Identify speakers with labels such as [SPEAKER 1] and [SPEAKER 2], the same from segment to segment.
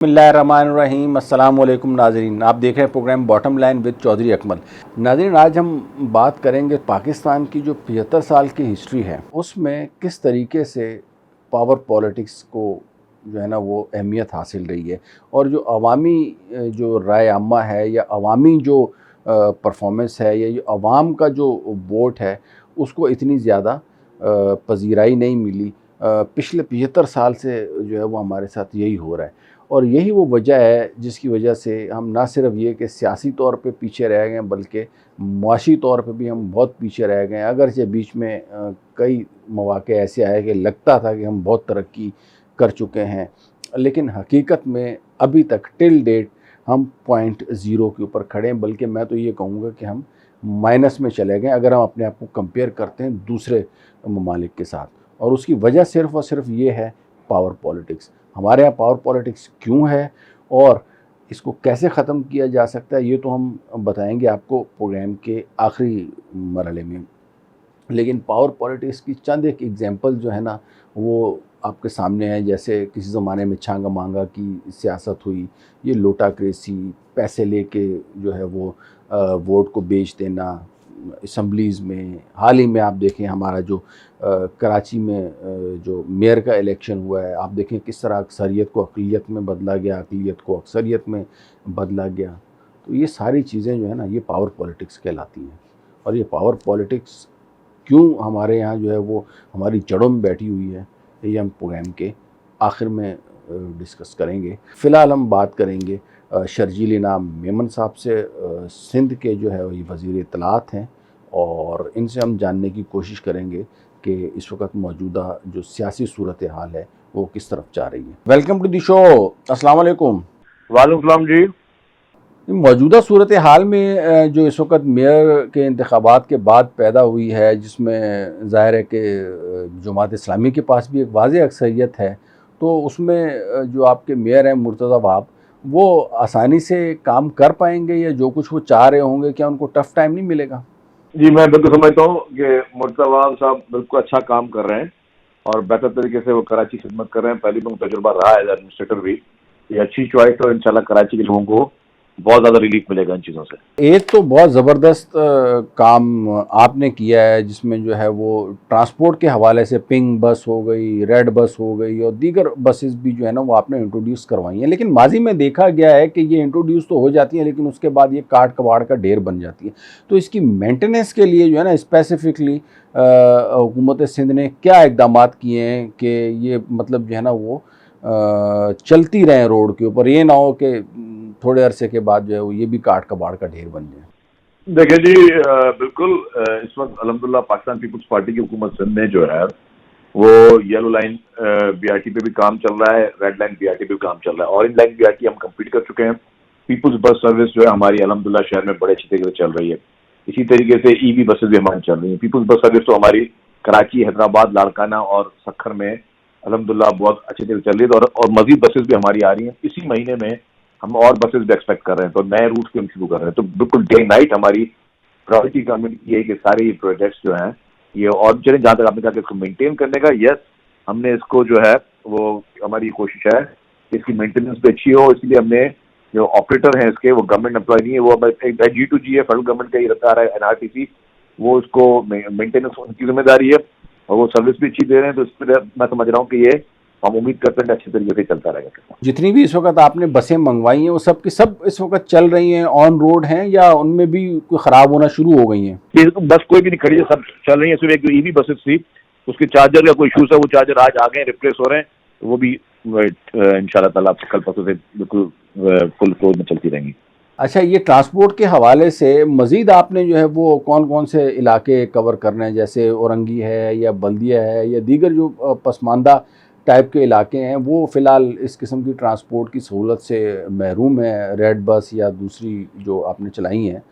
[SPEAKER 1] बिस्मिल्लाहिर्रहमानिर्रहीम। अस्सलाम वालेकुम नाज़रीन, आप देख रहे हैं programme bottom line with Chaudhary Akmal. नाज़रीन, आज हम बात करेंगे पाकिस्तान की जो 75 साल की हिस्ट्री है उसमें किस तरीके से पावर पॉलिटिक्स को जो है ना वो अहमियत हासिल रही है, और जो अवामी जो राय आमा है या अवामी जो परफॉर्मेंस है या जो अवाम का जो वोट है उसको इतनी ज़्यादा पजीराई नहीं मिली। पिछले 75 साल से जो है वो हमारे साथ यही हो रहा है, और यही वो वजह है जिसकी वजह से हम ना सिर्फ ये कि सियासी तौर पे पीछे रह गए बल्कि मुआशी तौर पे भी हम बहुत पीछे रह गए। अगरचे बीच में कई मौके ऐसे आए कि लगता था कि हम बहुत तरक्की कर चुके हैं, लेकिन हकीकत में अभी तक टिल डेट हम पॉइंट ज़ीरो के ऊपर खड़े हैं, बल्कि मैं तो ये कहूँगा कि हम माइनस में चले गए अगर हम अपने आप को कंपेयर करते हैं दूसरे ममालिक के साथ। और उसकी वजह सिर्फ़ और सिर्फ ये है पावर पॉलिटिक्स। हमारे यहाँ पावर पॉलिटिक्स क्यों है और इसको कैसे ख़त्म किया जा सकता है, ये तो हम बताएंगे आपको प्रोग्राम के आखिरी मरहले में। लेकिन पावर पॉलिटिक्स की चंद एक एग्जांपल जो है ना वो आपके सामने है। जैसे किसी ज़माने में छांगा मांगा की सियासत हुई, ये लोटाक्रेसी, पैसे लेके जो है वो वोट को बेच देना असम्बलीज़ में। हाल ही में आप देखें हमारा जो कराची में जो मेयर का इलेक्शन हुआ है, आप देखें किस तरह अक्सरियत को अक़लियत में बदला गया, अक़लियत को अक्सरियत में बदला गया। तो ये सारी चीज़ें जो है ना ये पावर पॉलिटिक्स कहलाती हैं। और ये पावर पॉलिटिक्स क्यों हमारे यहाँ जो है वो हमारी जड़ों में बैठी हुई है, ये हम प्रोग्राम के आखिर में डिस्कस करेंगे। फ़िलहाल हम बात करेंगे शर्जील इनाम मेमन साहब से। सिंध के जो है ये वज़ीर इत्तलात हैं, और इनसे हम जानने की कोशिश करेंगे कि इस वक्त मौजूदा जो सियासी सूरत हाल है वो किस तरफ जा रही है। Welcome to the show. अस्सलाम वालेकुम।
[SPEAKER 2] वालेकुम सलाम जी।
[SPEAKER 1] मौजूदा सूरत हाल में जो इस वक्त मेयर के इंतखाबात के बाद पैदा हुई है, जिसमें ज़ाहिर है कि जमात इस्लामी के पास भी एक वाज़ेह अक्सरियत है, तो उसमें जो आपके मेयर हैं मुर्तज़ा वहाब, वो आसानी से काम कर पाएंगे या जो कुछ वो चाह रहे होंगे क्या उनको टफ़ टाइम नहीं मिलेगा?
[SPEAKER 2] जी, मैं बिल्कुल समझता हूँ कि मुर्तज़ा साहब बिल्कुल अच्छा काम कर रहे हैं और बेहतर तरीके से वो कराची खिदमत कर रहे हैं। पहले भी उनका तजुर्बा रहा है एज एडमिनिस्ट्रेटर भी। ये अच्छी चॉइस है और इंशाल्लाह कराची के लोगों को बहुत ज़्यादा रिलीफ मिलेगा इन चीज़ों से।
[SPEAKER 1] एक तो बहुत ज़बरदस्त काम आपने किया है, जिसमें जो है वो ट्रांसपोर्ट के हवाले से पिंक बस हो गई, रेड बस हो गई और दीगर बसेस भी जो है ना वो आपने इंट्रोड्यूस करवाई हैं। लेकिन माजी में देखा गया है कि ये इंट्रोड्यूस तो हो जाती हैं लेकिन उसके बाद ये काट कबाड़ का ढेर बन जाती है। तो इसकी मेंटेनेंस के लिए जो है ना स्पेसिफिकली हुकूमत सिंध ने क्या इकदाम किए हैं कि ये मतलब जो है ना वो चलती रहें रोड के ऊपर, ये ना हो कि थोड़े अरसे के बाद जो है वो ये भी काट कबाड़ का ढेर बन जाए।
[SPEAKER 2] देखिए जी, बिल्कुल इस वक्त अल्हम्दुलिल्लाह पाकिस्तान पीपुल्स पार्टी की हुकूमत सिंध ने जो है वो येलो लाइन बीआरटी पे भी काम चल रहा है, रेड लाइन बीआरटी पे भी काम चल रहा है, ऑरेंज लाइन बीआरटी हम कंप्लीट कर चुके हैं। पीपुल्स बस सर्विस जो है हमारी अल्हम्दुलिल्लाह शहर में बड़े अच्छी तरीके से चल रही है। इसी तरीके से ईवी बसेस भी हमारी चल रही हैं। पीपुल्स बस सर्विस तो हमारी कराची, हैदराबाद, लाड़काना और सक्खर में अल्हम्दुलिल्लाह बहुत अच्छी तरीके से चल रही है, और मजीद बसेस भी हमारी आ रही हैं। इसी महीने में हम और बसेस भी एक्सपेक्ट कर रहे हैं, तो नए रूट भी हम शुरू कर रहे हैं। तो बिल्कुल डे नाइट हमारी प्रायोरिटी गवर्नमेंट की है कि सारे ये प्रोजेक्ट्स जो हैं ये और चलें। जहाँ तक आपने कहा कि इसको मेंटेन करने का, यस, हमने इसको जो है वो हमारी कोशिश है कि इसकी मेंटेनेंस भी अच्छी हो। इसलिए हमने जो ऑपरेटर हैं इसके वो गवर्नमेंट एम्प्लॉय नहीं है, वो G2G है, फेडरल गवर्नमेंट का ही रहता है NRTC, वो इसको मेंटेनेंस उनकी जिम्मेदारी है और वो सर्विस भी अच्छी दे रहे हैं। तो इस पर मैं समझ रहा हूँ कि ये हम उम्मीद करते हैं कि अच्छे तरीके से चलता रहेगा।
[SPEAKER 1] जितनी भी इस वक्त आपने बसें मंगवाई हैं वो सब की सब इस वक्त चल रही हैं, ऑन रोड हैं, या उनमें भी कोई ख़राब होना शुरू हो गई हैं?
[SPEAKER 2] ये बस कोई भी नहीं खड़ी है, सब चल रही है। सिर्फ एक जो ईवी बसेस थी उसके चार्जर का कोई इशू था, वो चार्जर आज आ गए, रिप्लेस हो रहे हैं, तो वो भी इंशाल्लाह ताला कल परसों से बिल्कुल फुल फ्लोर में चलती रहेंगी।
[SPEAKER 1] अच्छा, ये ट्रांसपोर्ट के हवाले से मज़ीद आपने जो है वो कौन कौन से इलाके कवर करने हैं, जैसे औरंगी है या बल्दिया है या दीगर जो पसमानदा टाइप के इलाके हैं, वो फ़िलहाल इस किस्म की ट्रांसपोर्ट की सहूलत से महरूम है, रेड बस या दूसरी जो आपने चलाई हैं?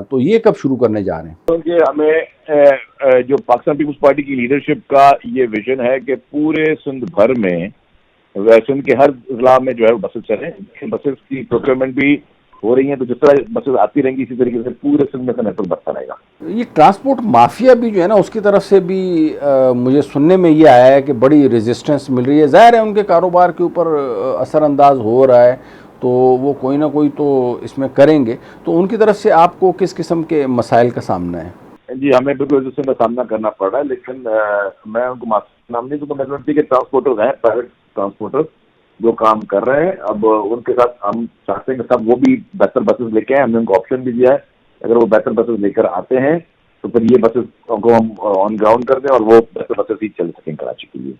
[SPEAKER 1] तो ये कब शुरू करने जा रहे हैं?
[SPEAKER 2] क्योंकि हमें जो पाकिस्तान पीपुल्स पार्टी की लीडरशिप का ये विजन है कि पूरे सिंध भर में, सिंध के हर जिला में जो है बसेस चलें। बसेस की प्रोक्योरमेंट भी हो रही हैं, तो जिस तरह बसेस आती रहेंगी इसी तरीके से पूरे सिंध में का नेटवर्क बढ़ता रहेगा।
[SPEAKER 1] ये ट्रांसपोर्ट माफिया भी जो है ना, उसकी तरफ से भी मुझे सुनने में ये आया है कि बड़ी रेजिस्टेंस मिल रही है। ज़ाहिर है उनके कारोबार के ऊपर असरअंदाज हो रहा है, तो वो कोई ना कोई तो इसमें करेंगे। तो उनकी तरफ से आपको किस किस्म के मसाइल का सामना है?
[SPEAKER 2] जी, हमें बिल्कुल रेजिस्टेंस का सामना करना पड़ रहा है, लेकिन मैं उनको माफी नाम नहीं दूंगा। मेजोरिटी के ट्रांसपोर्टर्स हैं, प्राइवेट ट्रांसपोर्टर्स जो काम कर रहे हैं। अब उनके साथ हम चाहते हैं कि सब वो भी बेहतर बसेस लेके आए। हमने उनको ऑप्शन भी दिया है, अगर वो बेहतर बसेस लेकर आते हैं तो फिर ये बसेस को हम ऑन ग्राउंड कर दें और वो बेहतर बसेस ही चल सकें कराची के लिए।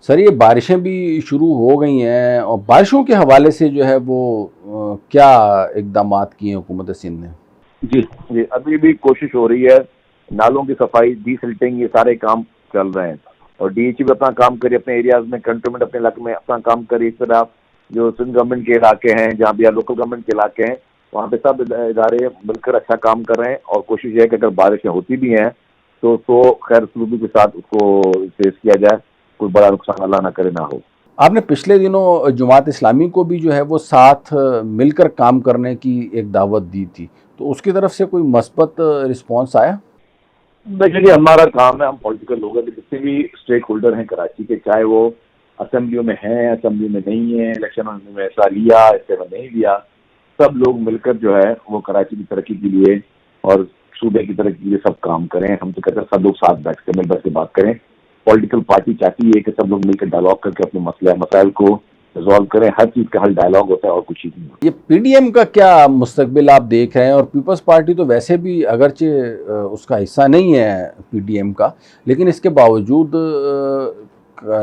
[SPEAKER 1] सर, ये बारिशें भी शुरू हो गई हैं, और बारिशों के हवाले से जो है वो क्या इकदामात किए हैं हुकूमत सिंध ने?
[SPEAKER 2] जी जी, अभी भी कोशिश हो रही है। नालों की सफाई, डीसिल्टिंग, ये सारे काम चल रहे हैं और डीएचई भी अपना काम करे, अपने एरियाज में, कंटोनमेंट अपने इलाके में अपना काम करे। इस तरह जो सिंध गवर्नमेंट के इलाके हैं, जहाँ भी लोकल गवर्नमेंट के इलाके हैं, वहाँ पे सब इदारे मिलकर अच्छा काम कर रहे हैं और कोशिश है कि अगर बारिशें होती भी हैं तो खैर सलूकी के साथ उसको फेस किया जाए, कोई बड़ा नुकसान अल्लाह ना करे ना हो।
[SPEAKER 1] आपने पिछले दिनों जमात इस्लामी को भी जो है वो साथ मिलकर काम करने की एक दावत दी थी, तो उसकी तरफ से कोई मस्बत रिस्पॉन्स आया?
[SPEAKER 2] देखिए, हमारा काम है, हम पॉलिटिकल लोग हैं, जितने भी स्टेक होल्डर हैं कराची के, चाहे वो असेंबलियों में हैं, असेंबली में नहीं है, इलेक्शन में हिस्सा लिया, इससे में नहीं लिया, सब लोग मिलकर जो है वो कराची की तरक्की के लिए और सूबे की तरक्की के लिए सब काम करें। हम तो कहते हैं सब लोग साथ बैठ कर मिल बैठ के बात करें। पॉलिटिकल पार्टी चाहती है कि सब लोग मिलकर डायलॉग करके अपने मसाइल को रिजॉल्व करें। हर चीज़ का हल डायलॉग होता है और कुछ ही नहीं होता।
[SPEAKER 1] ये पीडीएम का क्या मुस्तकबिल आप देख रहे हैं? और पीपल्स पार्टी तो वैसे भी अगरचे उसका हिस्सा नहीं है पीडीएम का, लेकिन इसके बावजूद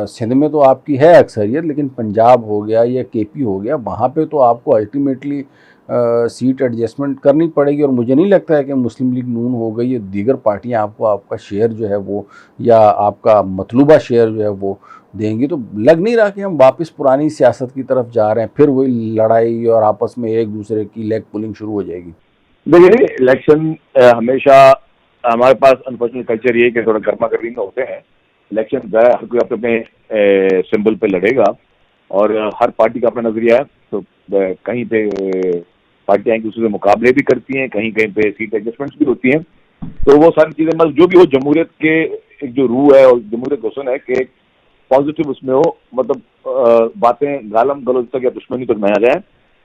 [SPEAKER 1] सिंध में तो आपकी है अक्सरियत, लेकिन पंजाब हो गया या केपी हो गया, वहाँ पे तो आपको अल्टीमेटली सीट एडजस्टमेंट करनी पड़ेगी। और मुझे नहीं लगता है कि मुस्लिम लीग नून हो गई, ये दीगर पार्टियाँ आपको आपका शेयर जो है वो, या आपका मतलूबा शेयर जो है वो देंगी। तो लग नहीं रहा कि हम वापस पुरानी सियासत की तरफ जा रहे हैं, फिर वही लड़ाई और आपस में एक दूसरे की लेग पुलिंग शुरू हो जाएगी?
[SPEAKER 2] देखिए, इलेक्शन हमेशा हमारे पास अनफॉर्चुनेट कल्चर ये है कि थोड़ा गर्मा गर्मी में होते हैं। इलेक्शन जो है हर कोई अपने अपने सिंबल पे लड़ेगा और हर पार्टी का अपना नजरिया है। तो कहीं पे पार्टियां एक दूसरे से मुकाबले भी करती हैं, कहीं कहीं पे सीट एडजस्टमेंट्स भी होती हैं। तो वो सारी चीजें मतलब जो भी हो, जमहूरियत के एक जो रूह है और जमहूरियत का हुस्न है कि पॉजिटिव उसमें हो, मतलब बातें गालम गलौज तक या दुश्मनी तक न आ जाए।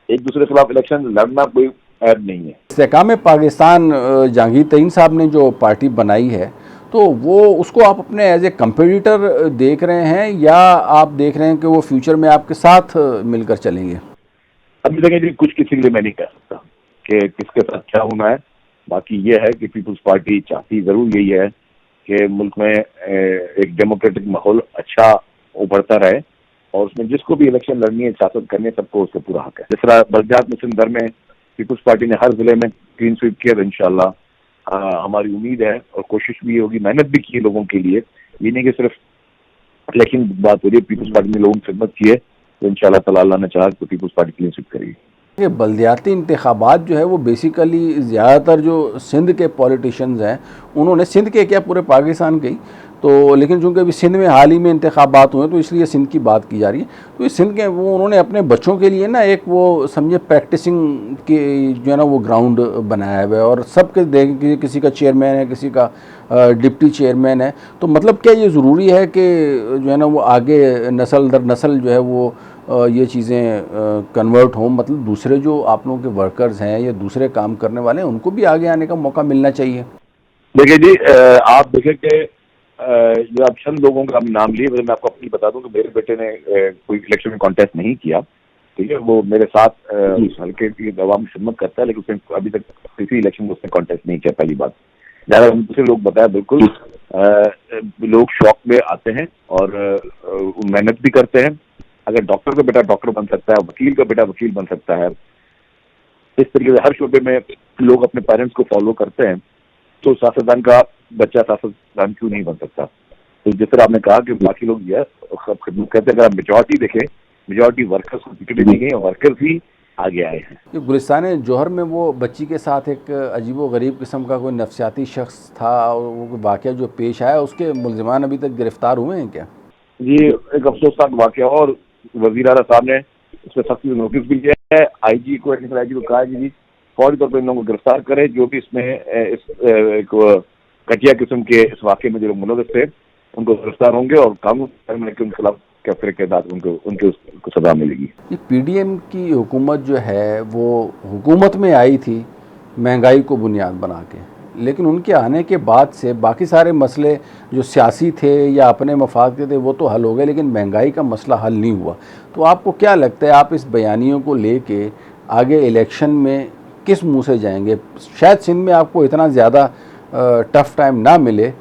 [SPEAKER 2] एक दूसरे के खिलाफ इलेक्शन लड़ना कोई ऐब नहीं है।
[SPEAKER 1] इस्तेहकाम पाकिस्तान जहांगीर तरीन साहब ने जो पार्टी बनाई है, तो वो उसको आप अपने एज ए कंपेटिटर देख रहे हैं, या आप देख रहे हैं कि वो फ्यूचर में आपके साथ मिलकर चलेंगे?
[SPEAKER 2] अभी तक जी कुछ किसी के लिए मैं नहीं कह सकता कि किसके साथ क्या होना है। बाकी ये है कि पीपल्स पार्टी चाहती जरूर यही है कि मुल्क में एक डेमोक्रेटिक माहौल अच्छा उभरता रहे और उसमें जिसको भी इलेक्शन लड़नी है, सियासत करनी है, सबको उसका पूरा हक है। जिस तरह बलदियात मुस्लिम दर में पीपल्स पार्टी ने हर जिले में क्लीन स्वीप किया, इंशाल्लाह हमारी उम्मीद है और कोशिश भी होगी, मेहनत भी की है लोगों के लिए। ये नहीं कि सिर्फ इलेक्शन की बात हो रही है, पीपल्स पार्टी ने लोगों की खिदमत की है, तो इंशाल्लाह ताला अल्लाह ने चाहा तो पीपल्स पार्टी क्लीन स्वीप करेगी।
[SPEAKER 1] ये बल्दियाती इंतखाबात जो है वो बेसिकली ज़्यादातर जो सिंध के पॉलिटिशियंस हैं, उन्होंने, सिंध के क्या पूरे पाकिस्तान के ही, तो लेकिन चूंकि अभी सिंध में हाल ही में इंतखाबात हुए तो इसलिए सिंध की बात की जा रही है। तो इस सिंध के वो उन्होंने अपने बच्चों के लिए ना एक वो समझे प्रैक्टिसिंग के जो है ना वो ग्राउंड बनाया हुआ है, और सबके देखें किसी का चेयरमैन है, किसी का डिप्टी चेयरमैन है। तो मतलब क्या ये ज़रूरी है कि जो है ना वो आगे नस्ल दर नस्ल जो है वो ये चीज़ें कन्वर्ट हों, मतलब दूसरे जो आप लोगों के वर्कर्स हैं या दूसरे काम करने वाले हैं उनको भी आगे आने का मौका मिलना चाहिए?
[SPEAKER 2] देखिए जी, आप देखें कि जो आप चंद लोगों का नाम लिए, मैं आपको अपनी बता दूं कि मेरे बेटे ने कोई इलेक्शन में कॉन्टेस्ट नहीं किया, ठीक है। वो मेरे साथ हल्के की दवा में खिदमत करता है, लेकिन उसने अभी तक किसी इलेक्शन में उसने कॉन्टेस्ट नहीं किया। पहली बात, ज़्यादा दूसरे लोग बताया, बिल्कुल लोग शौक में आते हैं और मेहनत भी करते हैं। अगर डॉक्टर का बेटा डॉक्टर बन सकता है, वकील का बेटा वकील बन सकता है, इस तरीके से हर शोबे में लोग अपने पेरेंट्स को फॉलो करते हैं, तो सियासतदान का बच्चा सियासतदान क्यों नहीं बन सकता। तो जिस तरह आपने कहा कि बाकी लोग यह खिदमत करते हैं, अगर आप मेजॉरिटी देखें, मेजॉरिटी वर्कर्स को टिकट नहीं गई, वर्कर्स ही आगे आए हैं।
[SPEAKER 1] ये गुलिस्तान जौहर में वो बच्ची के साथ एक अजीबो गरीब किस्म का कोई नफसियाती शख्स था, और वो वाक़या जो पेश आया उसके मुलजिमान अभी तक गिरफ्तार हुए हैं क्या?
[SPEAKER 2] ये एक अफसोसनाक वाक़या, और वज़ीर आला साहब ने इसमें सख्ती से नोटिस भी दिया है। आईजी को, एडिशनल आईजी को कहा है जी फौरी तौर पर इन लोगों को गिरफ्तार करे, जो भी इसमें एक घटिया किस्म के इस वाक़े में जो लोग मुलविस थे उनको गिरफ्तार होंगे और कानून में उनके खिलाफ कैफरे के बाद उनको सजा मिलेगी।
[SPEAKER 1] ये पीडीएम की हुकूमत जो है वो हुकूमत में आई थी महंगाई को बुनियाद बना के, लेकिन उनके आने के बाद से बाकी सारे मसले जो सियासी थे या अपने मफाद के थे वो तो हल हो गए, लेकिन महंगाई का मसला हल नहीं हुआ। तो आपको क्या लगता है, आप इस बयानियों को लेके आगे इलेक्शन में किस मुंह से जाएंगे? शायद सिंध में आपको इतना ज़्यादा टफ टाइम ना मिले,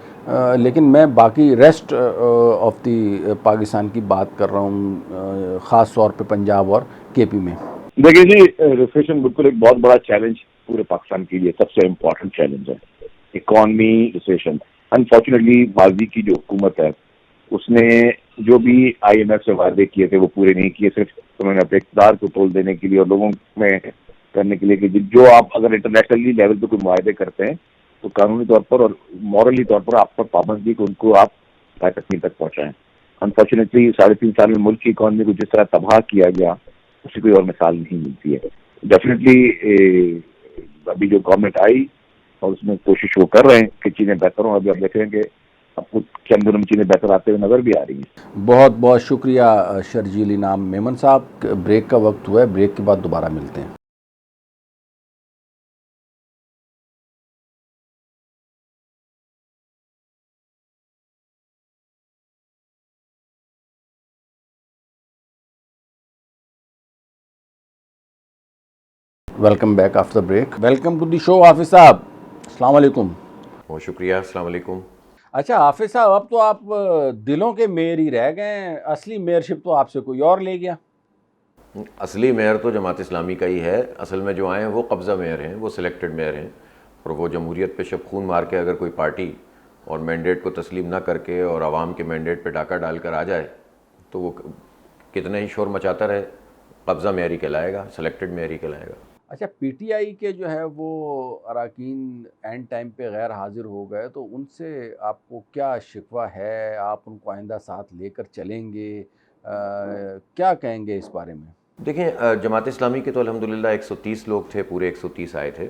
[SPEAKER 1] लेकिन मैं बाकी रेस्ट ऑफ दी पाकिस्तान की बात कर रहा हूँ, ख़ास तौर पे पंजाब और केपी में।
[SPEAKER 2] देखिए जी, रिसेशन बिल्कुल एक बहुत बड़ा चैलेंज पूरे पाकिस्तान के लिए सबसे इम्पोर्टेंट चैलेंज है, इकॉनमी रिसेशन। अनफॉर्चुनेटली माजी की जो हुकूमत है उसने जो भी IMF से वादे किए थे वो पूरे नहीं किए, सिर्फ उन्होंने अपने इक़्तिदार को तोल देने के लिए और लोगों में करने के लिए कि जो आप अगर इंटरनेशनली लेवल पे कोई मुआहदे करते हैं तो कानूनी तौर पर और मॉरली तौर पर आप पर पाबंदी को उनको आप तकमील तक पहुँचाएं। अनफॉर्चुनेटली 3.5 साल में मुल्क की इकॉनमी को जिस तरह तबाह किया गया उसकी कोई और मिसाल नहीं मिलती है। डेफिनेटली अभी जो गवर्नमेंट आई और उसमें कोशिश वो कर रहे हैं कि चीज़ें बेहतर हों। अभी आप देख रहे हैं कि आपको चंद दिनों में चीज़ें बेहतर आते हुए नज़र भी आ रही हैं।
[SPEAKER 1] बहुत बहुत शुक्रिया शर्जील इनाम मेमन साहब। ब्रेक का वक्त हुआ है, ब्रेक के बाद दोबारा मिलते हैं। Welcome back after break. Welcome to the show Hafiz साहब, अस्सलाम वालेकुम।
[SPEAKER 3] बहुत शुक्रिया, अस्सलाम वालेकुम।
[SPEAKER 1] अच्छा हाफिज साहब, अब तो आप दिलों के मेयर ही रह गए, असली मेयरशिप तो आपसे कोई और ले गया।
[SPEAKER 3] असली मेयर तो जमात इस्लामी का ही है। असल में जो आए हैं वो कब्ज़ा मेयर हैं, वो सिलेक्टेड मेयर हैं, और वो जमहूरियत पे शब खून मार के अगर कोई पार्टी और मैंडेट को तस्लीम ना करके और आवाम के मैंडेट पे डाका डालकर आ जाए तो वो कितने ही शोर मचाता रहे, कब्ज़ा मेयर ही कहलाएगा, सिलेक्टेड मेयर ही कहलाएगा।
[SPEAKER 1] अच्छा, पीटीआई के जो है वो अरकान एंड टाइम पे गैर हाजिर हो गए, तो उनसे आपको क्या शिकवा है? आप उनको आइंदा साथ लेकर चलेंगे? क्या कहेंगे इस बारे में?
[SPEAKER 3] देखिए, जमात इस्लामी के तो अल्हम्दुलिल्लाह 130 लोग थे, पूरे 130 आए थे,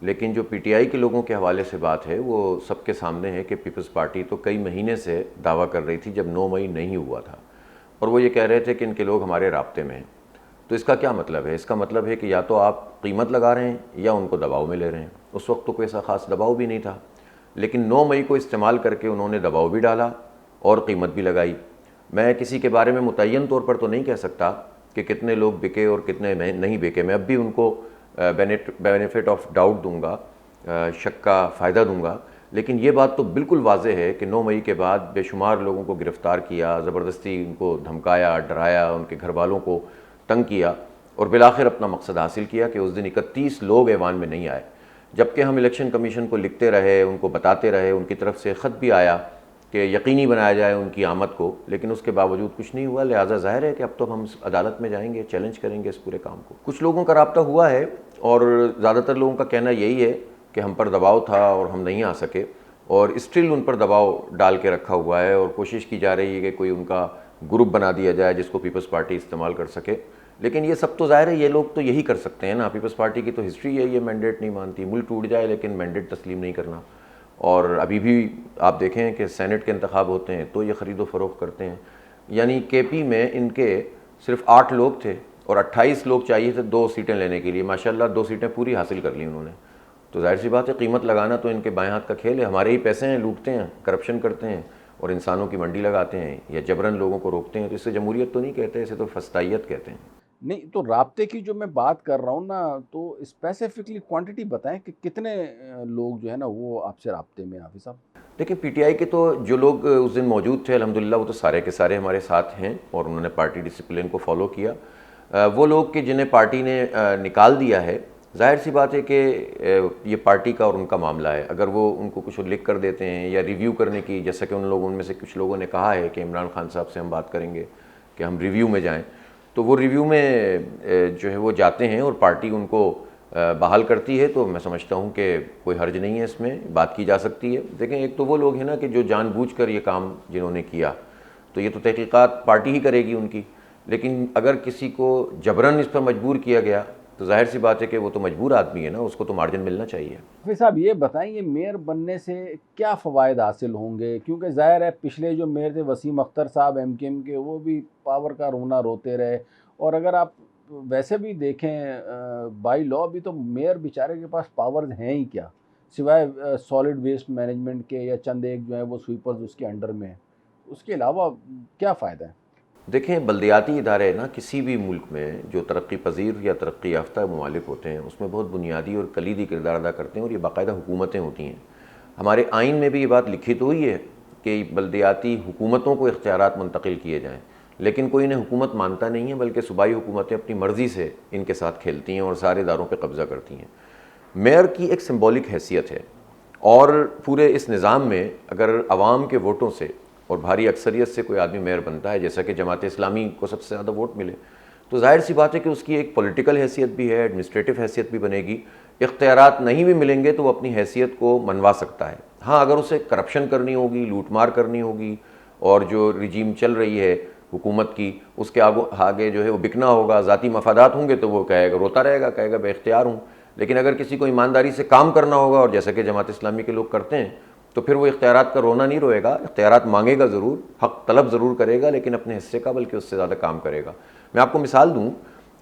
[SPEAKER 3] लेकिन जो पीटीआई के लोगों के हवाले से बात है वो सबके सामने है कि पीपल्स पार्टी तो कई महीने से दावा कर रही थी जब 9 मई नहीं हुआ था, और वो ये कह रहे थे कि इनके लोग हमारे राब्ते में हैं। तो इसका क्या मतलब है? इसका मतलब है कि या तो आप कीमत लगा रहे हैं या उनको दबाव में ले रहे हैं। उस वक्त तो कोई ऐसा ख़ास दबाव भी नहीं था, लेकिन 9 मई को इस्तेमाल करके उन्होंने दबाव भी डाला और कीमत भी लगाई। मैं किसी के बारे में मुतय्यन तौर पर तो नहीं कह सकता कि कितने लोग बिके और कितने नहीं बिके। मैं अब भी उनको बेनिफिट ऑफ डाउट दूंगा, शक का फ़ायदा दूंगा, लेकिन ये बात तो बिल्कुल वाज़ेह है कि 9 मई के बाद बेशुमार लोगों को गिरफ़्तार किया, ज़बरदस्ती उनको धमकाया, डराया, उनके घर वालों को तंग किया और बिलाखिर अपना मकसद हासिल किया कि उस दिन 31 लोग ऐवान में नहीं आए। जबकि हम इलेक्शन कमीशन को लिखते रहे, उनको बताते रहे, उनकी तरफ से ख़त भी आया कि यकीनी बनाया जाए उनकी आमद को, लेकिन उसके बावजूद कुछ नहीं हुआ। लिहाजा ज़ाहिर है कि अब तो हम अदालत में जाएंगे, चैलेंज करेंगे इस पूरे काम को। कुछ लोगों का रब्ता हुआ है और ज़्यादातर लोगों का कहना यही है कि हम पर दबाव था और हम नहीं आ सके, और स्टिल उन पर दबाव डाल के रखा हुआ है और कोशिश की जा रही है कि कोई उनका ग्रुप बना दिया जाए जिसको पीपल्स पार्टी इस्तेमाल कर सके। लेकिन ये सब तो ज़ाहिर है ये लोग तो यही कर सकते हैं ना। पीपल्स पार्टी की तो हिस्ट्री है, ये मैंडेट नहीं मानती, मुल्क टूट जाए लेकिन मैंडेट तस्लीम नहीं करना। और अभी भी आप देखें कि सेनेट के इंतखाब होते हैं तो ये ख़रीदो फ़रोख्त करते हैं। यानी केपी में इनके सिर्फ 8 लोग थे और 28 लोग चाहिए थे 2 सीटें लेने के लिए। माशाल्लाह 2 सीटें पूरी हासिल कर ली उन्होंने। तो जाहिर सी बात है कीमत लगाना तो इनके बाएं हाथ का खेल है। हमारे ही पैसे हैं, लूटते हैं, करप्शन करते हैं और इंसानों की मंडी लगाते हैं या जबरन लोगों को रोकते हैं। तो इससे जमहूरियत तो नहीं कहते, इसे तो फस्तायत कहते हैं।
[SPEAKER 1] नहीं, तो राब्ते की जो मैं बात कर रहा हूँ ना, तो स्पेसिफिकली क्वांटिटी बताएं कि कितने लोग जो है ना वो आपसे राब्ते में हाफिज साहब।
[SPEAKER 3] देखिए, पीटीआई के तो जो लोग उस दिन मौजूद थे अल्हम्दुलिल्लाह वो तो सारे के सारे हमारे साथ हैं और उन्होंने पार्टी डिसिप्लिन को फॉलो किया। वो लोग कि जिन्हें पार्टी ने निकाल दिया है, जाहिर सी बात है कि ये पार्टी का और उनका मामला है। अगर वो उनको कुछ लिख कर देते हैं या रिव्यू करने की, जैसा कि उनमें से कुछ लोगों ने कहा है कि इमरान खान साहब से हम बात करेंगे कि हम रिव्यू में जाएं, तो वो रिव्यू में जो है वो जाते हैं और पार्टी उनको बहाल करती है। तो मैं समझता हूँ कि कोई हर्ज नहीं है, इसमें बात की जा सकती है। देखें, एक तो वो लोग हैं ना कि जो जानबूझकर ये काम जिन्होंने किया, तो ये तो तहकीकात पार्टी ही करेगी उनकी। लेकिन अगर किसी को जबरन इस पर मजबूर किया गया तो जाहिर सी बात है कि वो तो मजबूर आदमी है ना, उसको तो मार्जिन मिलना चाहिए।
[SPEAKER 1] फिर साहब ये बताएंगे मेयर बनने से क्या फ़वाइद हासिल होंगे, क्योंकि ज़ाहिर है पिछले जो मेयर थे वसीम अख्तर साहब MKM के, वो भी पावर का रोना रोते रहे। और अगर आप वैसे भी देखें बाई लॉ भी तो मेयर बेचारे के पास पावर्स हैं ही क्या, सिवाय सॉलिड वेस्ट मैनेजमेंट के या चंद एक जो है वो स्वीपर्स उसके अंडर में हैं, उसके अलावा क्या फ़ायदा है?
[SPEAKER 3] देखें, बल्दियाती इदारे ना किसी भी मुल्क में जो तरक्की पजीर या तरक्की याफ्ता ममालिक होते हैं उसमें बहुत बुनियादी और कलीदी किरदार अदा करते हैं, और ये बाकायदा हुकूमतें होती हैं। हमारे आइन में भी ये बात लिखित हुई है कि बल्दियाती हुकूमतों को इख्तियारात मुंतकिल किए जाएँ, लेकिन कोई इन्हें हुकूमत मानता नहीं है, बल्कि सूबाई हुकूमतें अपनी मर्ज़ी से इनके साथ खेलती हैं और सारे इदारों पर कब्ज़ा करती हैं। मेयर की एक सिंबॉलिक हैसियत है, और पूरे इस निज़ाम में अगर आवाम के वोटों से और भारी अक्सरियत से कोई आदमी मेयर बनता है, जैसा कि जमात इस्लामी को सबसे ज़्यादा वोट मिले, तो जाहिर सी बात है कि उसकी एक पॉलिटिकल हैसियत भी है, एडमिनिस्ट्रेटिव हैसियत भी बनेगी। इख्तियारात नहीं भी मिलेंगे तो वो अपनी हैसियत को मनवा सकता है। हाँ, अगर उसे करप्शन करनी होगी, लूटमार करनी होगी, और जो रिजीम चल रही है हुकूमत की उसके आगे जो है वो बिकना होगा, ज़ाती मफादात होंगे, तो वो कहेगा, रोता रहेगा, कहेगा बेख्तियार हूँ। लेकिन अगर किसी को ईमानदारी से काम करना होगा, और जैसा कि जमात इस्लामी के लोग करते हैं, तो फिर वो इख्तियारात का रोना नहीं रोएगा, इख्तियारात मांगेगा ज़रूर, हक तलब ज़रूर करेगा, लेकिन अपने हिस्से का बल्कि उससे ज़्यादा काम करेगा। मैं आपको मिसाल दूँ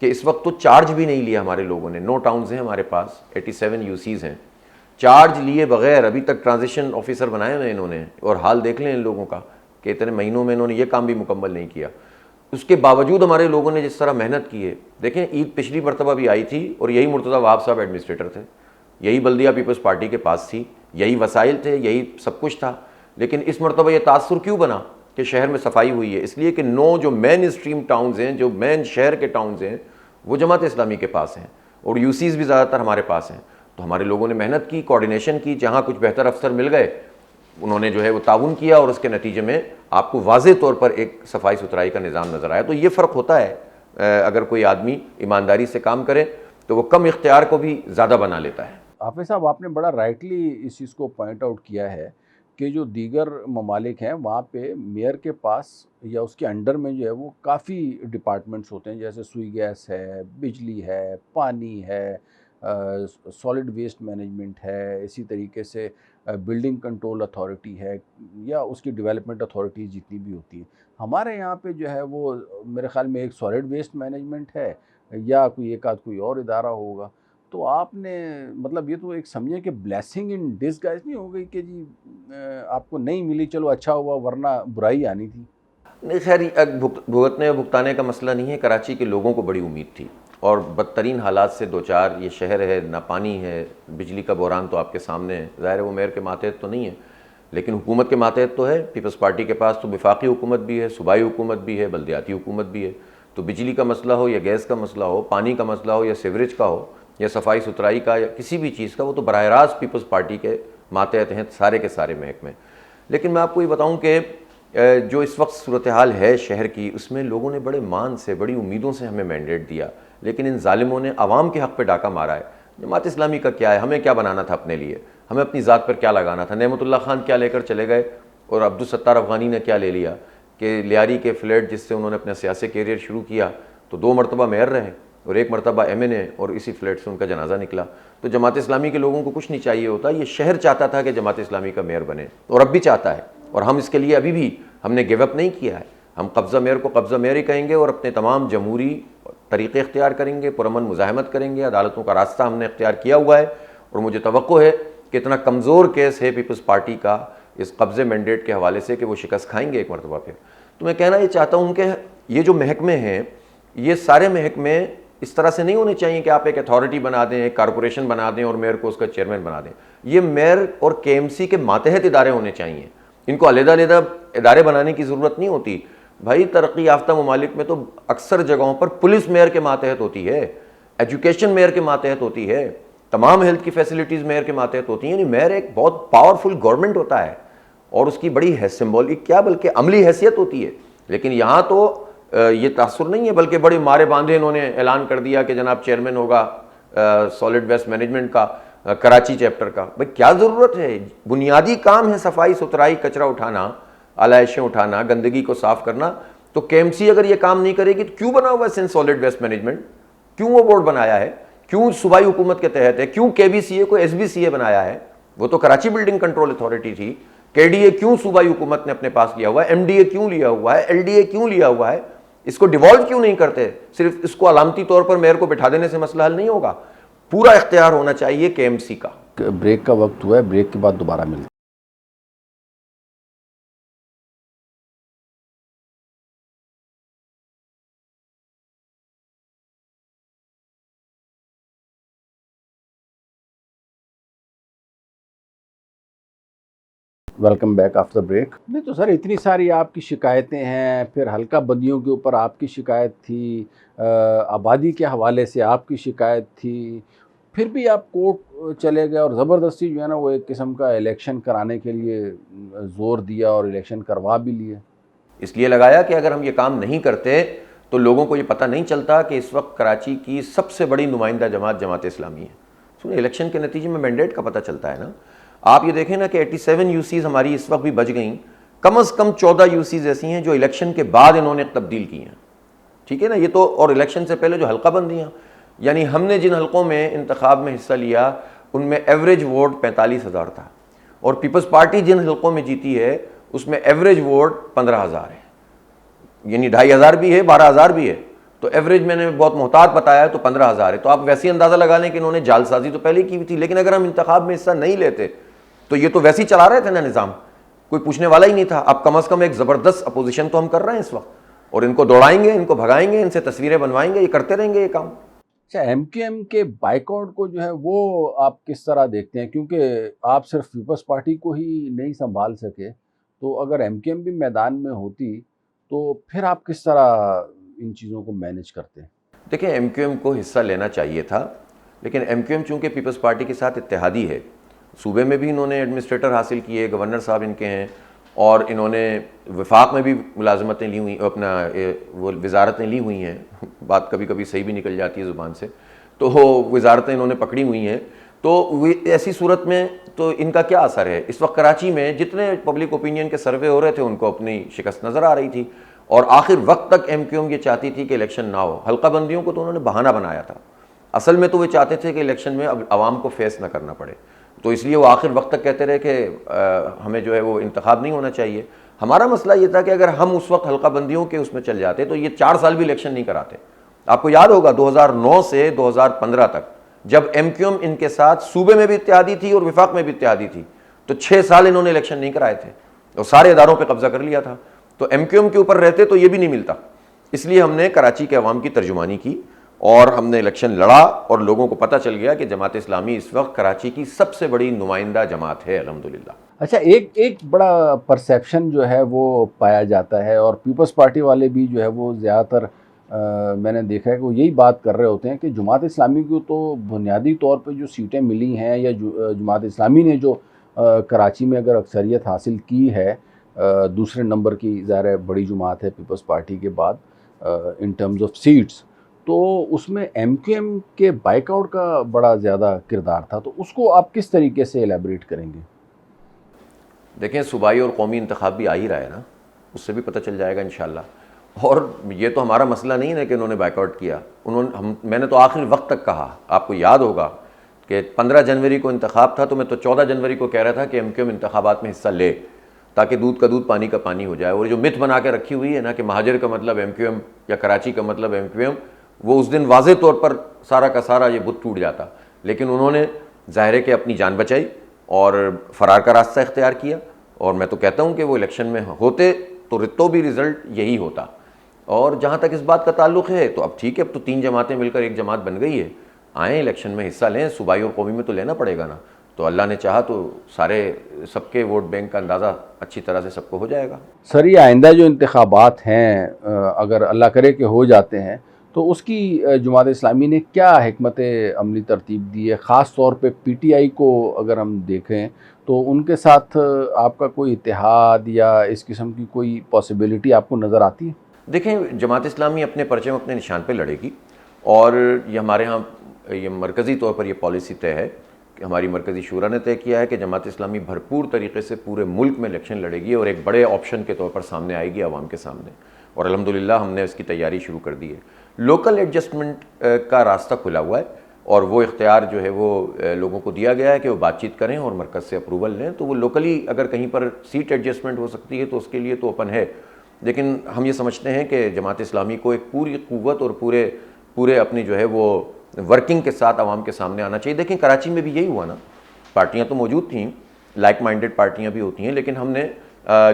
[SPEAKER 3] कि इस वक्त तो चार्ज भी नहीं लिया हमारे लोगों ने। 9 टाउन्स हैं हमारे पास, 87 UCs हैं। चार्ज लिए बगैर अभी तक ट्रांजिशन ऑफिसर बनाए हुए इन्होंने, और हाल देख लें इन लोगों का कि इतने महीनों में इन्होंने ये काम भी मुकम्मल नहीं किया। उसके बावजूद हमारे लोगों ने जिस तरह मेहनत की है, देखें ईद पिछली मरतबा भी आई थी और यही मुर्तज़ा वहाब साहब एडमिनिस्ट्रेटर थे, यही बल्दिया पीपल्स पार्टी के पास थी, यही वसाइल थे, यही सब कुछ था। लेकिन इस मरतबा ये तासुर क्यों बना कि शहर में सफाई हुई है? इसलिए कि 9 जो मेन स्ट्रीम टाउन्स हैं, जो मेन शहर के टाउन्स हैं, वो जमात इस्लामी के पास हैं, और UCs भी ज़्यादातर हमारे पास हैं। तो हमारे लोगों ने मेहनत की, कोऑर्डिनेशन की, जहाँ कुछ बेहतर अफसर मिल गए उन्होंने जो है वो ताउन किया, और उसके नतीजे में आपको वाज़े तौर पर एक सफाई सुथराई का निज़ाम नज़र आया। तो ये फ़र्क होता है, अगर कोई आदमी ईमानदारी से काम करे तो वो कम इख्तियार को भी ज़्यादा बना लेता है।
[SPEAKER 1] हाफिज़ साहब, आपने बड़ा राइटली इस चीज़ को पॉइंट आउट किया है कि जो दीगर ममालिक हैं वहाँ पे मेयर के पास या उसके अंडर में जो है वो काफ़ी डिपार्टमेंट्स होते हैं, जैसे सुई गैस है, बिजली है, पानी है, सॉलिड वेस्ट मैनेजमेंट है, इसी तरीके से बिल्डिंग कंट्रोल अथॉरिटी है, या उसकी डेवलपमेंट अथॉरिटी जितनी भी होती है। हमारे यहाँ पे जो है वो मेरे ख्याल में एक सॉलिड वेस्ट मैनेजमेंट है, या कोई एक आध कोई और इदारा होगा। तो आपने मतलब ये तो एक समझे कि ब्लेसिंग इन डिसगाइज नहीं हो गई कि जी आपको नहीं मिली, चलो अच्छा हुआ वरना बुराई आनी थी?
[SPEAKER 3] नहीं, खैर भुगतने और भुगताने का मसला नहीं है। कराची के लोगों को बड़ी उम्मीद थी, और बदतरीन हालात से दो चार, ये शहर है, ना पानी है, बिजली का बहरान तो आपके सामने है। ज़ाहिर है वो मेयर के मातहत तो नहीं है, लेकिन हुकूमत के मातहत तो है। पीपल्स पार्टी के पास तो वफाकी हुकूमत भी है, सूबाई हुकूमत भी है, बल्दियाती हुकूमत भी है। तो बिजली का मसला हो या गैस का मसला हो, पानी का मसला हो या सीवरेज का हो, या सफाई सुथराई का, या किसी भी चीज़ का, वो तो बराह रास्त पीपल्स पार्टी के मातहत हैं सारे के सारे महकमे। लेकिन मैं आपको ये बताऊँ कि जो इस वक्त सूरत हाल है शहर की, उसमें लोगों ने बड़े मान से, बड़ी उम्मीदों से हमें मैंडेट दिया, लेकिन इन जालिमों ने आवाम के हक़ पे डाका मारा है। जमात इस्लामी का क्या है, हमें क्या बनाना था अपने लिए, हमें अपनी ज़ात पर क्या लगाना था? नेमतुल्लाह खान क्या लेकर चले गए, और अब्दुल सत्तार अफगानी ने क्या ले लिया कि लियारी के फ्लैट जिससे उन्होंने अपना सियासी कैरियर शुरू किया, तो 2 मरतबा मेयर रहे और 1 मरतबा MNA, और इसी फ्लैट से उनका जनाजा निकला। तो जमात इस्लामी के लोगों को कुछ नहीं चाहिए होता, ये शहर चाहता था कि जमात इस्लामी का मेयर बने, और अब भी चाहता है, और हम इसके लिए अभी भी हमने गिव अप नहीं किया है। हम कब्ज़ा मेयर को कब्ज़ा मेयर ही कहेंगे, और अपने तमाम जमहूरी तरीक़े इख्तियार करेंगे, पुरअमन मुज़ाहमत करेंगे। अदालतों का रास्ता हमने इख्तियार किया हुआ है, और मुझे तवक्को है कि इतना कमज़ोर केस है पीपल्स पार्टी का इस कब्ज़े मैंडेट के हवाले से कि वो शिकस्त खाएंगे एक मरतबा फिर। तो मैं कहना ये चाहता हूँ कि ये जो महकमे हैं, ये सारे महकमे इस तरह से नहीं होने चाहिए कि आप एक अथॉरिटी बना दें, एक कारपोरेशन बना दें और मेयर को उसका चेयरमैन बना दें। ये मेयर और KMC के मातहत इदारे होने चाहिए, इनको अलग-अलग इदारे बनाने की ज़रूरत नहीं होती। भाई तरक्की याफ्ता ममालिक में तो अक्सर जगहों पर पुलिस मेयर के मातहत होती है, एजुकेशन मेयर के मातहत होती है, तमाम हेल्थ की फैसिलिटीज़ मेयर के मातहत होती हैं। यानी मेयर एक बहुत पावरफुल गवर्नमेंट होता है, और उसकी बड़ी सिंबॉलिक क्या बल्कि अमली हैसियत होती है। लेकिन यहाँ तो ये तासुर नहीं है, बल्कि बड़े मारे बांधे इन्होंने ऐलान कर दिया कि जनाब चेयरमैन होगा सॉलिड वेस्ट मैनेजमेंट का, कराची चैप्टर का। भाई क्या ज़रूरत है? बुनियादी काम है सफाई सुथराई, कचरा उठाना, आलाइशें उठाना, गंदगी को साफ़ करना। तो KMC अगर ये काम नहीं करेगी तो क्यों बना हुआ है सिंध सॉलिड वेस्ट मैनेजमेंट? क्यों वो बोर्ड बनाया है? क्यों सूबाई हुकूमत के तहत है, क्यों केबीसीए को एसबीसीए बनाया है, वो तो कराची बिल्डिंग कंट्रोल अथॉरिटी थी। केडीए क्यों सूबाई हुकूमत ने अपने पास लिया हुआ है, एमडीए क्यों लिया हुआ है, एलडीए क्यों लिया हुआ है, इसको डिवॉल्व क्यों नहीं करते? सिर्फ इसको अलामती तौर पर मेयर को बिठा देने से मसला हल नहीं होगा, पूरा इख्तियार होना चाहिए केएमसी का।
[SPEAKER 1] ब्रेक का वक्त हुआ है, ब्रेक के बाद दोबारा मिलते हैं। Welcome back after break. नहीं तो सर, इतनी सारी आपकी शिकायतें हैं, फिर हल्का बंदियों के ऊपर आपकी शिकायत थी, आबादी के हवाले से आपकी शिकायत थी, फिर भी आप कोर्ट चले गए और ज़बरदस्ती जो है ना वो एक किस्म का इलेक्शन कराने के लिए ज़ोर दिया और इलेक्शन करवा भी लिए।
[SPEAKER 3] इसलिए लगाया कि अगर हम ये काम नहीं करते तो लोगों को ये पता नहीं चलता कि इस वक्त कराची की सबसे बड़ी नुमाइंदा जमात जमात इस्लामी है। सुनिए, इलेक्शन के नतीजे में मैंडेट का पता चलता है ना। आप ये देखें ना कि 87 यूसीज हमारी इस वक्त भी बच गई, कम से कम 14 यूसीज ऐसी हैं जो इलेक्शन के बाद इन्होंने तब्दील की हैं, ठीक है ना। ये तो, और इलेक्शन से पहले जो हल्का बंदियाँ, यानी हमने जिन हल्कों में इंतखाब में हिस्सा लिया उनमें एवरेज वोट 45,000 था, और पीपल्स पार्टी जिन हल्कों में जीती है उसमें एवरेज वोट 15,000 है, यानी 2,500 भी है, 12,000 भी है, तो एवरेज मैंने बहुत मोहतात बताया है, तो 15,000 है। तो आप वैसे ही अंदाज़ा लगा लें कि इन्होंने जालसाजी तो पहले की हुई थी, लेकिन अगर हम इंतखाब में हिस्सा नहीं लेते तो ये तो वैसे ही चला रहे थे ना निज़ाम, कोई पूछने वाला ही नहीं था। अब कम से कम एक ज़बरदस्त अपोजिशन तो हम कर रहे हैं इस वक्त, और इनको दौड़ाएंगे, इनको भगाएंगे, इनसे तस्वीरें बनवाएंगे, ये करते रहेंगे ये काम।
[SPEAKER 1] अच्छा, एमक्यूएम के बाइकआउट को जो है वो आप किस तरह देखते हैं? क्योंकि आप सिर्फ पीपल्स पार्टी को ही नहीं संभाल सके, तो अगर एमक्यूएम भी मैदान में होती तो फिर आप किस तरह इन चीज़ों को मैनेज करते हैं?
[SPEAKER 3] देखिए, एमक्यूएम को हिस्सा लेना चाहिए था, लेकिन एमक्यूएम चूँकि पीपल्स पार्टी के साथ इत्तेहादी है, सूबे में भी इन्होंने एडमिनिस्ट्रेटर हासिल किए, गवर्नर साहब इनके हैं, और इन्होंने वफाक में भी मुलाजमतें ली हुई, अपना वो वजारतें ली हुई हैं, बात कभी कभी सही भी निकल जाती है ज़ुबान से, तो वजारतें इन्होंने पकड़ी हुई हैं। तो ऐसी सूरत में तो इनका क्या असर है? इस वक्त कराची में जितने पब्लिक ओपिनियन के सर्वे हो रहे थे उनको अपनी शिकस्त नज़र आ रही थी, और आखिर वक्त तक एमक्यूएम ये चाहती थी कि इलेक्शन ना हो। हल्का बंदियों को तो उन्होंने बहाना बनाया था, असल में तो वे चाहते थे कि इलेक्शन में अब आवाम को फेस ना करना पड़े, तो इसलिए वो आखिर वक्त तक कहते रहे कि हमें जो है वो इंतखाब नहीं होना चाहिए। हमारा मसला ये था कि अगर हम उस वक्त हल्का बंदियों के उसमें चल जाते तो ये 4 साल भी इलेक्शन नहीं कराते। आपको याद होगा 2009 से 2015 तक जब एमक्यूएम इनके साथ सूबे में भी इत्तेहादी थी और विफाक में भी इत्तेहादी थी, तो 6 साल इन्होंने इलेक्शन नहीं कराए थे और सारे इदारों पर कब्जा कर लिया था। तो एमक्यूएम के ऊपर रहते तो ये भी नहीं मिलता। इसलिए हमने कराची के अवाम की तर्जुमानी की और हमने इलेक्शन लड़ा, और लोगों को पता चल गया कि जमात इस्लामी इस वक्त कराची की सबसे बड़ी नुमाइंदा जमात है, अल्हम्दुलिल्लाह।
[SPEAKER 1] अच्छा, एक बड़ा परसेप्शन जो है वो पाया जाता है, और पीपल्स पार्टी वाले भी जो है वो ज़्यादातर मैंने देखा है कि वो यही बात कर रहे होते हैं कि जमात इस्लामी को तो बुनियादी तौर पे जो सीटें मिली हैं, या जमात इस्लामी ने जो कराची में अगर अक्सरियत हासिल की है, दूसरे नंबर की ज़ाहिर बड़ी जमात है पीपल्स पार्टी के बाद इन टर्म्स ऑफ सीट्स, तो उसमें एमक्यूएम के बाइकआउट का बड़ा ज़्यादा किरदार था। तो उसको आप किस तरीके से एलैबोरेट करेंगे?
[SPEAKER 3] देखें, सूबाई और कौमी इंतखाब भी आ ही रहा है ना, उससे भी पता चल जाएगा इंशाल्लाह। और ये तो हमारा मसला नहीं है कि उन्होंने बाइकआउट किया, मैंने तो आखिरी वक्त तक कहा। आपको याद होगा कि 15 जनवरी को इंतखाब था, तो मैं तो 14 जनवरी को कह रहा था कि एमक्यूएम इंतखाबात में हिस्सा ले, ताकि दूध का दूध पानी का पानी हो जाए। और जो मिथ बना के रखी हुई है ना कि महाजर का मतलब एमक्यूएम या कराची का मतलब एमक्यूएम, वो उस दिन वाज़े तौर पर सारा का सारा ये बुत टूट जाता। लेकिन उन्होंने ज़ाहिर है कि अपनी जान बचाई और फ़रार का रास्ता इख्तियार किया, और मैं तो कहता हूँ कि वो इलेक्शन में होते तो भी रिज़ल्ट यही होता। और जहाँ तक इस बात का ताल्लुक़ है, तो अब ठीक है, अब तो 3 जमातें मिलकर एक जमात बन गई है, आएँ इलेक्शन में हिस्सा लें, सूबाई और कौमी में तो लेना पड़ेगा ना। तो अल्लाह ने चाहा तो सारे सबके वोट बैंक का अंदाज़ा अच्छी तरह से सबको हो जाएगा।
[SPEAKER 1] सर, ये आइंदा जो इंतखाबात हैं, अगर अल्लाह करे कि हो जाते हैं, तो उसकी जमात इस्लामी ने क्या हिकमत अमली तरतीब दी है? ख़ास तौर पे पीटीआई को अगर हम देखें तो उनके साथ आपका कोई इत्तेहाद या इस किस्म की कोई पॉसिबिलिटी आपको नज़र आती है?
[SPEAKER 3] देखें, जमात इस्लामी अपने परचम अपने निशान पे लड़ेगी, और ये हमारे यहाँ ये मरकज़ी तौर पर ये पॉलिसी तय है कि हमारी मरकज़ी शूरा ने तय किया है कि जमात इस्लामी भरपूर तरीके से पूरे मुल्क में इलेक्शन लड़ेगी और एक बड़े ऑप्शन के तौर पर सामने आएगी आवाम के सामने, और अल्हम्दुलिल्लाह हमने इसकी तैयारी शुरू कर दी है। लोकल एडजस्टमेंट का रास्ता खुला हुआ है, और वो इख्तियार जो है वो लोगों को दिया गया है कि वो बातचीत करें और मरकज़ से अप्रूवल लें। तो वो लोकली अगर कहीं पर सीट एडजस्टमेंट हो सकती है तो उसके लिए तो ओपन है, लेकिन हम ये समझते हैं कि जमात इस्लामी को एक पूरी क़ुव्वत और पूरे अपनी जो है वो वर्किंग के साथ आवाम के सामने आना चाहिए। देखिए कराची में भी यही हुआ ना, पार्टियाँ तो मौजूद थीं, लाइक माइंडेड पार्टियाँ भी होती हैं, लेकिन हमने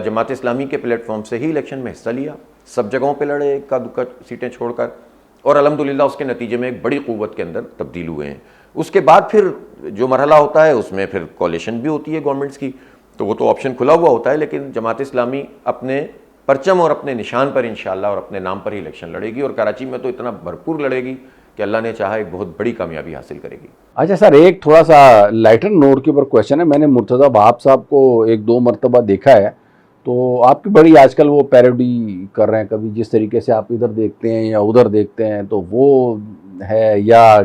[SPEAKER 3] जमात इस्लामी के प्लेटफॉर्म से ही इलेक्शन में हिस्सा लिया, सब जगहों पे लड़े, इक्का दुक्का सीटें छोड़कर, और अल्हम्दुलिल्लाह उसके नतीजे में एक बड़ी क़ुव्वत के अंदर तब्दील हुए हैं। उसके बाद फिर जो मरहला होता है उसमें फिर कोalition भी होती है गवर्नमेंट्स की, तो वो तो ऑप्शन खुला हुआ होता है, लेकिन जमात इस्लामी अपने परचम और अपने निशान पर इंशाअल्लाह और अपने नाम पर ही इलेक्शन लड़ेगी, और कराची में तो इतना भरपूर लड़ेगी कि अल्लाह ने चाहा एक बहुत बड़ी कामयाबी हासिल करेगी।
[SPEAKER 1] अच्छा सर, एक थोड़ा सा लाइटर नोट के ऊपर क्वेश्चन है। मैंने मुर्तज़ा वहाब साहब को एक दो मरतबा देखा है, तो आपकी बड़ी आजकल वो पैरोडी कर रहे हैं, कभी जिस तरीके से आप इधर देखते हैं या उधर देखते हैं तो वो है, या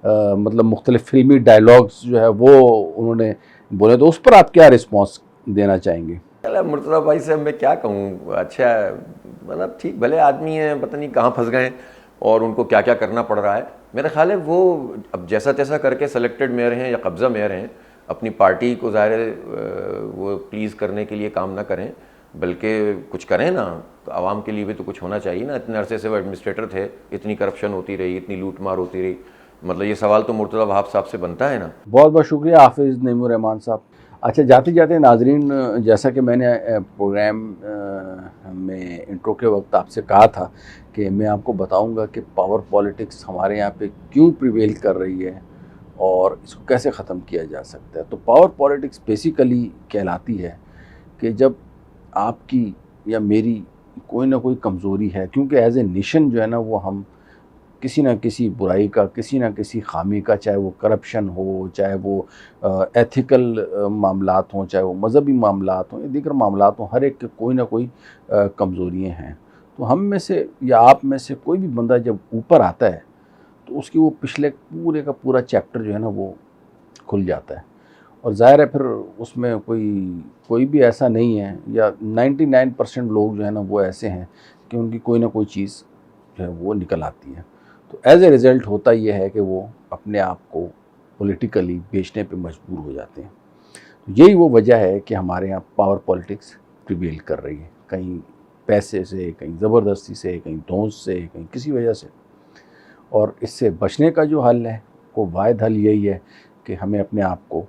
[SPEAKER 1] मतलब मुख्तलिफ फिल्मी डायलॉग्स जो है वो उन्होंने बोले, तो उस पर आप क्या रिस्पॉन्स देना चाहेंगे?
[SPEAKER 3] मुर्तज़ा भाई से मैं क्या कहूँ, अच्छा मतलब ठीक भले आदमी हैं, पता नहीं कहाँ फंस गए और उनको क्या क्या करना पड़ रहा है। मेरा ख्याल है वो अब जैसा तैसा करके सेलेक्टेड मेयर हैं या कब्ज़ा मेयर हैं, अपनी पार्टी को ज़ाहिर है वो प्लीज़ करने के लिए काम ना करें, बल्कि कुछ करें ना, तो आवाम के लिए भी तो कुछ होना चाहिए ना। इतने अरसे से वो एडमिनिस्ट्रेटर थे, इतनी करप्शन होती रही, इतनी लूट मार होती रही, मतलब ये सवाल तो मुर्तज़ा वहाब साहब से बनता है ना।
[SPEAKER 1] बहुत बहुत शुक्रिया हाफिज़ नईमुर रहमान साहब। अच्छा, जाते जाते नाजरीन, जैसा कि मैंने प्रोग्राम में इंट्रो के वक्त आपसे कहा था कि मैं आपको बताऊंगा कि पावर पॉलिटिक्स हमारे यहाँ पे क्यों प्रिवेल कर रही है और इसको कैसे ख़त्म किया जा सकता है। तो पावर पॉलिटिक्स बेसिकली कहलाती है कि जब आपकी या मेरी कोई ना कोई कमज़ोरी है, क्योंकि एज ए नेशन जो है ना वो हम किसी ना किसी बुराई का, किसी ना किसी खामी का, चाहे वो करप्शन हो, चाहे वो एथिकल मामलात हों, चाहे वो मज़हबी मामलात हों या दीगर मामलात हों, हर एक के कोई ना कोई कमज़ोरियाँ हैं। तो हम में से या आप में से कोई भी बंदा जब ऊपर आता है तो उसकी वो पिछले पूरे का पूरा चैप्टर जो है ना वो खुल जाता है, और ज़ाहिर है फिर उसमें कोई भी ऐसा नहीं है, या 99% लोग जो है ना वो ऐसे हैं कि उनकी कोई ना कोई चीज़ जो है वो निकल आती है। तो एज ए रिज़ल्ट होता यह है कि वो अपने आप को पॉलिटिकली बेचने पे मजबूर हो जाते हैं। तो यही वो वजह है कि हमारे यहाँ पावर पॉलिटिक्स प्रिवेल कर रही है, कहीं पैसे से, कहीं ज़बरदस्ती से, कहीं धौंस से, कहीं किसी वजह से। और इससे बचने का जो हल है वो वाहिद हल यही है कि हमें अपने आप को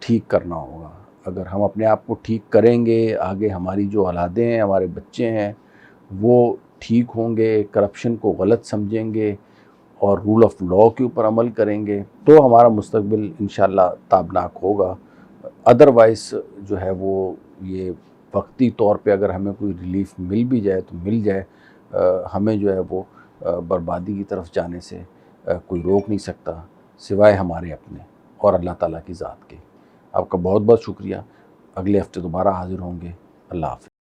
[SPEAKER 1] ठीक करना होगा। अगर हम अपने आप को ठीक करेंगे, आगे हमारी जो औलादें हैं, हमारे बच्चे हैं, वो ठीक होंगे, करप्शन को गलत समझेंगे और रूल ऑफ लॉ के ऊपर अमल करेंगे, तो हमारा मुस्तकबिल इंशाअल्लाह ताबनाक होगा। अदरवाइज़ जो है वो ये वक्ती तौर पे अगर हमें कोई रिलीफ मिल भी जाए तो मिल जाए, हमें जो है वो बर्बादी की तरफ जाने से कोई रोक नहीं सकता सिवाय हमारे अपने और अल्लाह ताला की ज़ात के। आपका बहुत बहुत शुक्रिया। अगले हफ्ते दोबारा हाज़िर होंगे। अल्लाह हाफ़िज़।